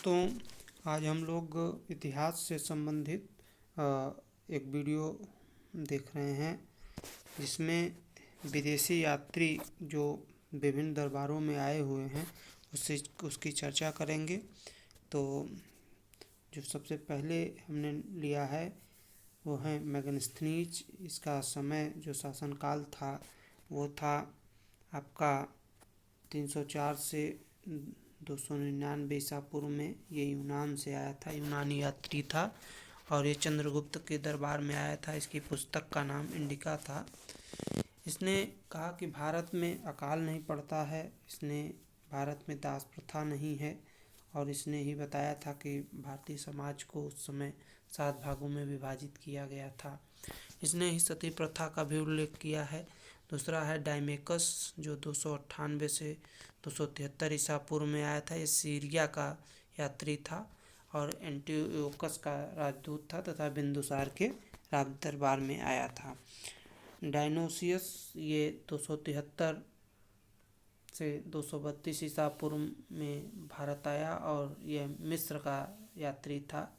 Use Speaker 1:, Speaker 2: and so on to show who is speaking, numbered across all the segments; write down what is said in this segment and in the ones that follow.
Speaker 1: दोस्तों, आज हम लोग इतिहास से संबंधित एक वीडियो देख रहे हैं जिसमें विदेशी यात्री जो विभिन्न दरबारों में आए हुए हैं उसकी चर्चा करेंगे। तो जो सबसे पहले हमने लिया है वो है मेगास्थनीज। इसका समय जो शासनकाल था वो था आपका 304 से 299 ईसा पूर्व में। ये यूनान से आया था, यूनानी यात्री था और ये चंद्रगुप्त के दरबार में आया था। इसकी पुस्तक का नाम इंडिका था। इसने कहा कि भारत में अकाल नहीं पड़ता है, इसने भारत में दास प्रथा नहीं है और इसने ही बताया था कि भारतीय समाज को उस समय 7 भागों में विभाजित किया गया था। इसने ही सती प्रथा का भी उल्लेख किया है। दूसरा है डायमेकस जो 298 से 273 ईसा पूर्व में आया था। ये सीरिया का यात्री था और एंटियोकस का राजदूत था तथा बिंदुसार के राज दरबार में आया था। डायनोसियस ये 273 से 232 ईसा पूर्व में भारत आया और यह मिस्र का यात्री था।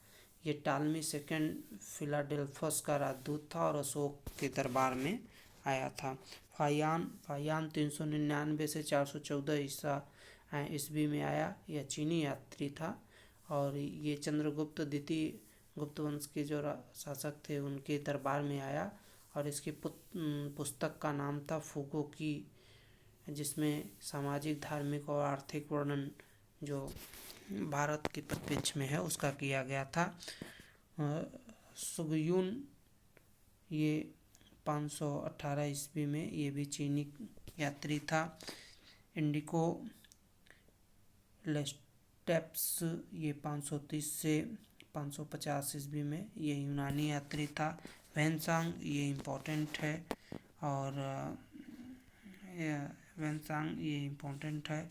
Speaker 1: ये टालमी सेकंड फिलाडेल्फस का राजदूत था और अशोक के दरबार में आया था। फायान 399 से 414 ईस्वी में आया। यह चीनी यात्री था और ये चंद्रगुप्त द्वितीय गुप्त वंश के जो शासक थे उनके दरबार में आया और इसकी पुस्तक का नाम था फूगो की, जिसमें सामाजिक, धार्मिक और आर्थिक वर्णन जो भारत के परिप्रेक्ष्य में है उसका किया गया था। सुगयुन ये 518 ईस्वी में, ये भी चीनी यात्री था। इंडिको लेस्टेप्स ये 530 से 550 ईस्वी में, ये यूनानी यात्री था। वैनसांग ये इम्पोर्टेंट है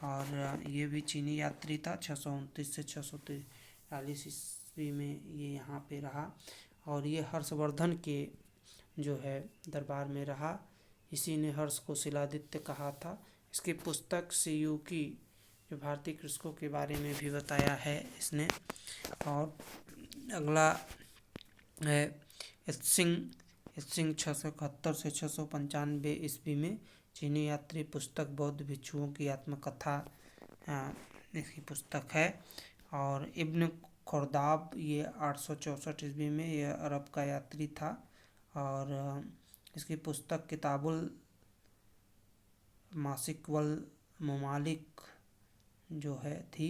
Speaker 1: और ये भी चीनी यात्री था। 629 से 643 ईस्वी में ये यहाँ पे रहा और ये हर्षवर्धन के जो है दरबार में रहा। इसी ने हर्ष को शिलादित्य कहा था। इसकी पुस्तक सियूकी जो भारतीय कृषकों के बारे में भी बताया है इसने। और अगला है इत्सिंग 671 से 695 ईस्वी में, चीनी यात्री। पुस्तक बौद्ध भिक्षुओं की आत्मकथा इसकी पुस्तक है। और इब्न खुर्दाब ये 864 ईस्वी में, यह अरब का यात्री था और इसकी पुस्तक किताबुल मासिक वल ममालिक जो है थी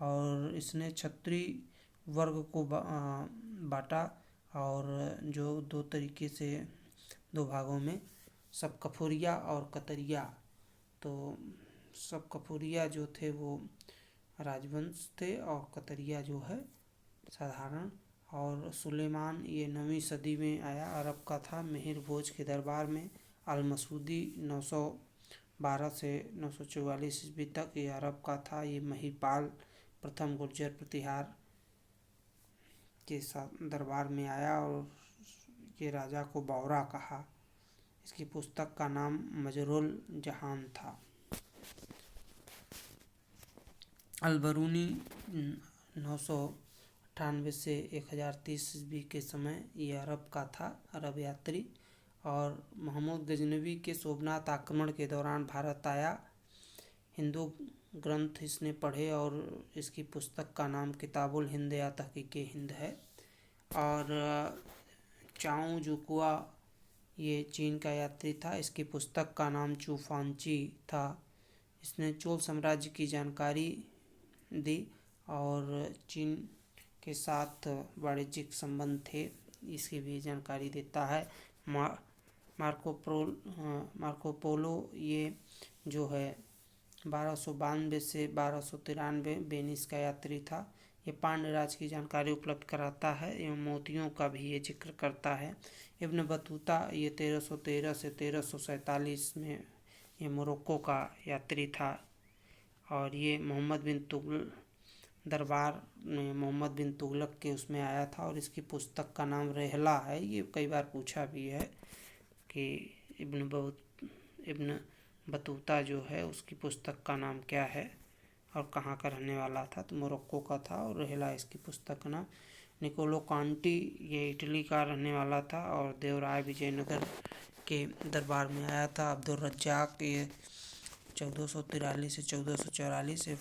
Speaker 1: और इसने क्षत्रिय वर्ग को बांटा और जो दो तरीके से 2 भागों में, सब कफुरिया और कतरिया। तो सब कफुरिया जो थे वो राजवंश थे और कतरिया जो है साधारण। और सुलेमान ये 9वीं सदी में आया, अरब का था, मिहिर भोज के दरबार में। अल मसूदी 912 से 944 ईस्वी तक ये अरब का था। ये महिपाल प्रथम गुर्जर प्रतिहार के साथ दरबार में आया और ये राजा को बौरा कहा। इसकी पुस्तक का नाम मजरुल जहान था। अलबरूनी 998 से 1030 ईस्वी के समय ये अरब का था, अरब यात्री। और मोहम्मद गजनवी के सोमनाथ आक्रमण के दौरान भारत आया। हिंदू ग्रंथ इसने पढ़े और इसकी पुस्तक का नाम किताबुल हिंद या तहकीके हिंद है। और चाऊ जुकुआ ये चीन का यात्री था। इसकी पुस्तक का नाम चूफांची था। इसने चोल साम्राज्य की जानकारी दी और चीन के साथ वाणिज्यिक संबंध थे इसकी भी जानकारी देता है। मार्को पोलो ये जो है 1292 से 1293 वेनिस का यात्री था। ये पांड्य राज की जानकारी उपलब्ध कराता है एवं मोतियों का भी ये जिक्र करता है। इब्न बतूता ये 1313 से 1347 में ये मोरक्को का यात्री था और ये दरबार में मोहम्मद बिन तुगलक के उसमें आया था और इसकी पुस्तक का नाम रहला है। ये कई बार पूछा भी है कि इब्न बतूता जो है उसकी पुस्तक का नाम क्या है और कहाँ का रहने वाला था, तो मोरक्को का था। और रहेला इसकी पुस्तक का नाम। निकोलो कांटी ये इटली का रहने वाला था और देवराय विजयनगर के दरबार में आया था। अब्दुल रज्जाक ये 1443 से 1444 से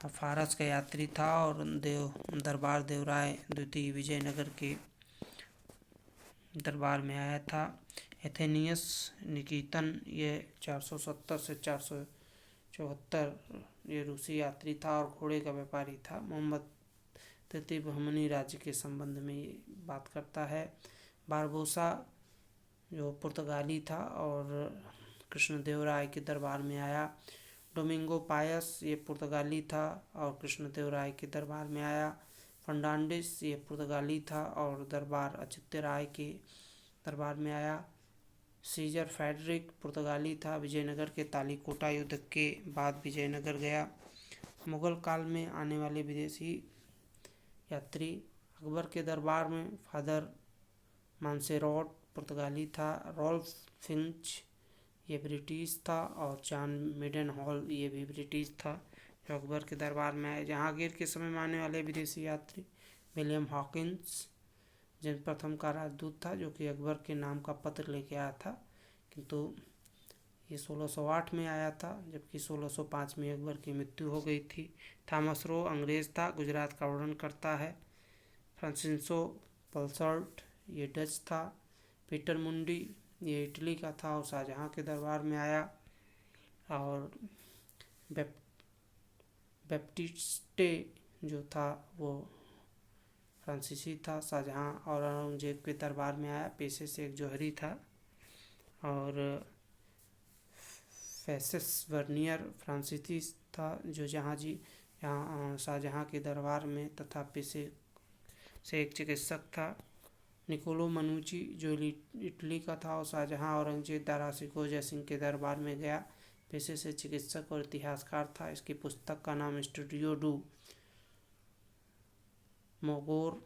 Speaker 1: फारस का यात्री था और दरबार देवराय द्वितीय विजयनगर के दरबार में आया था। एथेनियस निकितन ये 470 से 474 ये रूसी यात्री था और घोड़े का व्यापारी था। मोहम्मद तृतीय बहमनी राज्य के संबंध में ये बात करता है। बारबोसा जो पुर्तगाली था और कृष्णदेवराय के दरबार में आया। डोमिंगो पायस ये पुर्तगाली था और कृष्णदेवराय के दरबार में आया। फर्नांडिस ये पुर्तगाली था और दरबार अचित्य राय के दरबार में आया। सीजर फेडरिक पुर्तगाली था, विजयनगर के तालीकोटा युद्ध के बाद विजयनगर गया। मुगल काल में आने वाले विदेशी यात्री अकबर के दरबार में फादर मानसेरोट पुर्तगाली था। रॉल्फ फिंच ये ब्रिटिश था और जॉन मिडन हॉल ये भी ब्रिटिश था जो अकबर के दरबार में आए। जहांगीर के समय में आने वाले विदेशी यात्री विलियम हॉकिंस जिन प्रथम का राजदूत था, जो कि अकबर के नाम का पत्र लेके आया था, किंतु ये 1608 में आया था, जबकि 1605 में अकबर की मृत्यु हो गई थी। थॉमस रो अंग्रेज़ था, गुजरात का वर्णन करता है। फ्रांसिस्को पल्सर्ट ये डच था। पीटर मुंडी ये इटली का था और शाहजहाँ के दरबार में आया। और बैप्टिस्टे जो था वो फ्रांसीसी था, शाहजहाँ और औरंगजेब के दरबार में आया। पेशे से एक जौहरी था। और फैसेस वर्नियर फ्रांसीसी था जो यहाँ शाहजहाँ के दरबार में तथा पेशे से एक चिकित्सक था। निकोलो मनुची जो इटली का था और शाहजहाँ औरंगजेब दारा शिकोह जयसिंह के दरबार में गया। पेशे से चिकित्सक और इतिहासकार था। इसकी पुस्तक का नाम स्टूडियो डू मोगोर,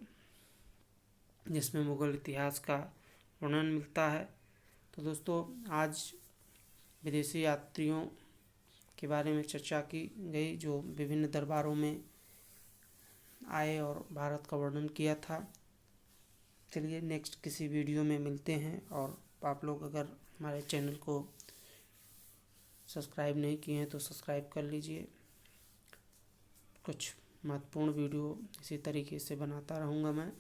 Speaker 1: जिसमें मुगल इतिहास का वर्णन मिलता है। तो दोस्तों आज विदेशी यात्रियों के बारे में चर्चा की गई जो विभिन्न दरबारों में आए और भारत का वर्णन किया था। चलिए नेक्स्ट किसी वीडियो में मिलते हैं। और आप लोग अगर हमारे चैनल को सब्सक्राइब नहीं किए हैं तो सब्सक्राइब कर लीजिए। कुछ महत्वपूर्ण वीडियो इसी तरीके से बनाता रहूँगा मैं।